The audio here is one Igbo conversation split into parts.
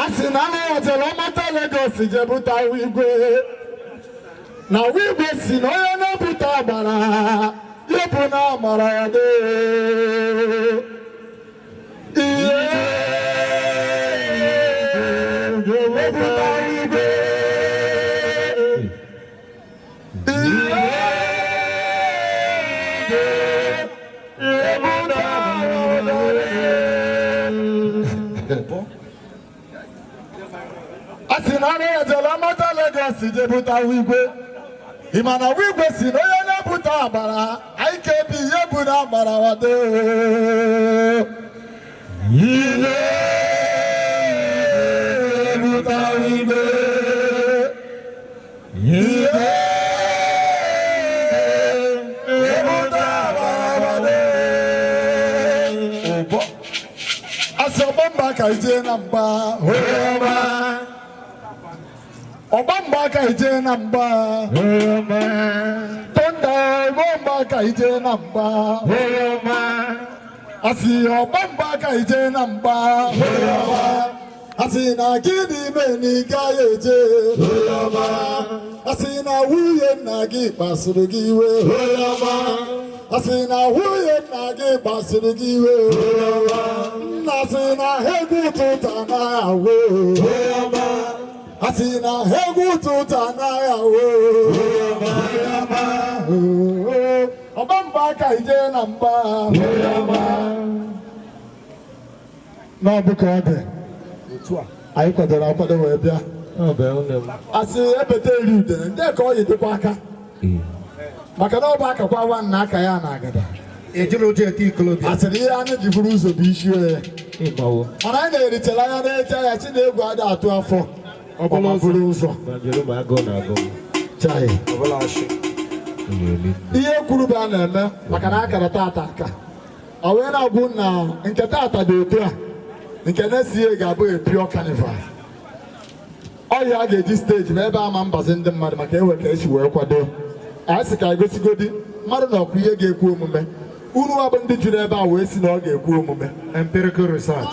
Asinana Atelomata Lagos Jebuta Wigwe. Now we go see no Buta Bara. Yepuna Marade. Asinare Jalamata Legacy Jebuta Wigwe. Imana Wigwe Sinoya Buta Bara. I can be Yabuna Barawade. Yebuta Wigwe. Yebuta Barawade. Asobamba Kaije Namba. Obamba Kaije Namba. Tonda Bomba Kaije Namba. Asi Obamba Kaije Namba. Asina Gidi Meni Gayeje. Asina Wuye Nagi Basurugiwe. Asina Wuye Nagi Basurugiwe. Asina Hegu Tutana we. Asina Hegu Tutana we. Obamba Kaije Namba. No Bukade. I could have put away there. I say, I better read them. They call you the Quaka. Macano back of one Nakayana. A geology club. I said, I need you for use of issue. And I need it till I see they go out to a four. Obama Furuso. Chai. Here Kuruban, Macanaka Tataka. I went out good now in Katata de. You cannot see a Gabo a pure carnival. All you have at this stage, maybe I'm ambassador the Madame Case work what do. I said, I go to go to Madame Kuya gave Kumu. Uno abandoned to never wasting all gave Kumu. Empirical research.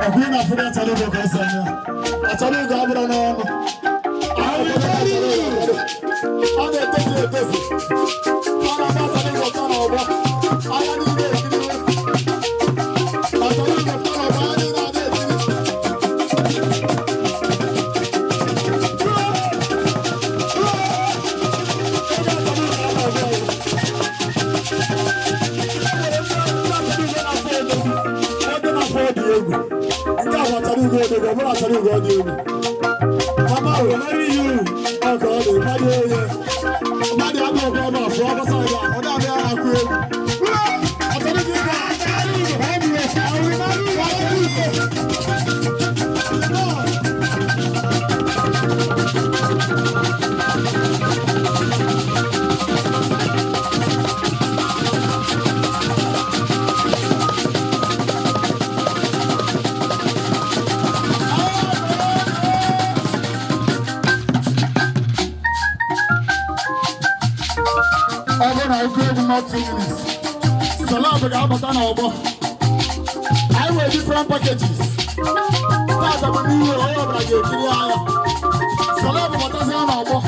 Agreeing African Talugo Casania. A Talugo Abrano. I Mama, will marry you. Oh, God, will marry you. Marry you. I'm not going to go to the I wear different packages. That's a new Salab, what is an album?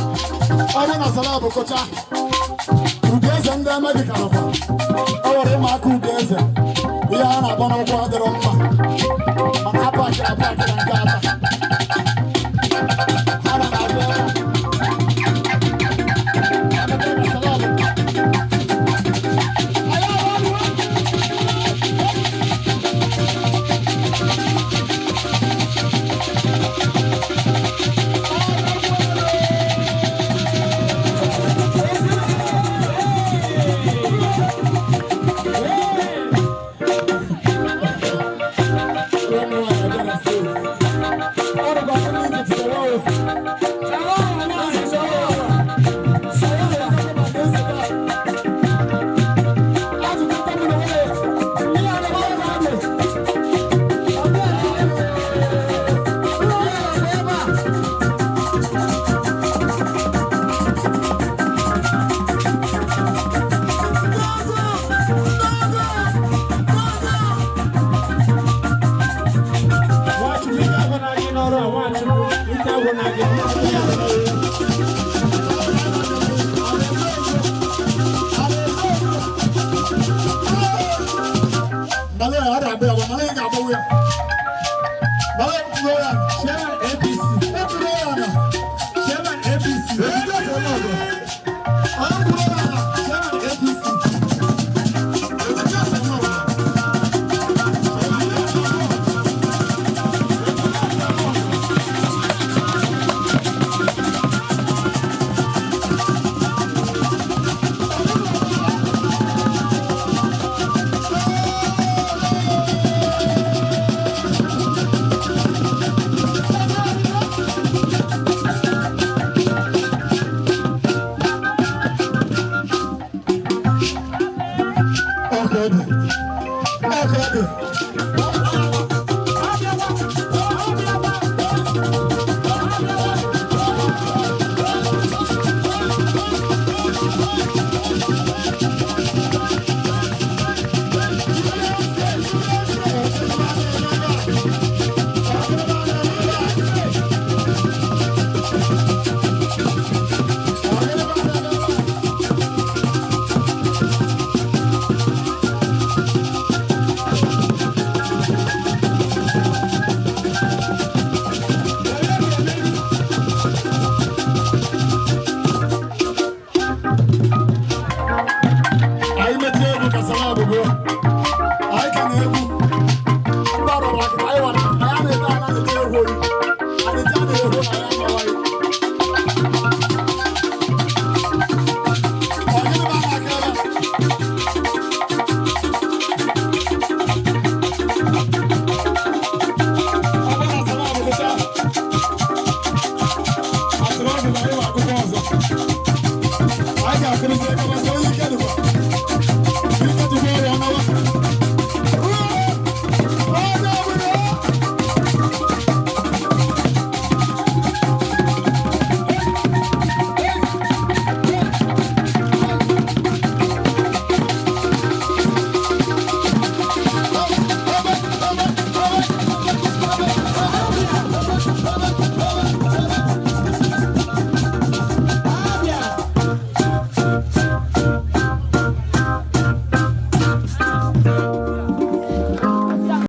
I want a salab, Cocha. Who gets them the medical.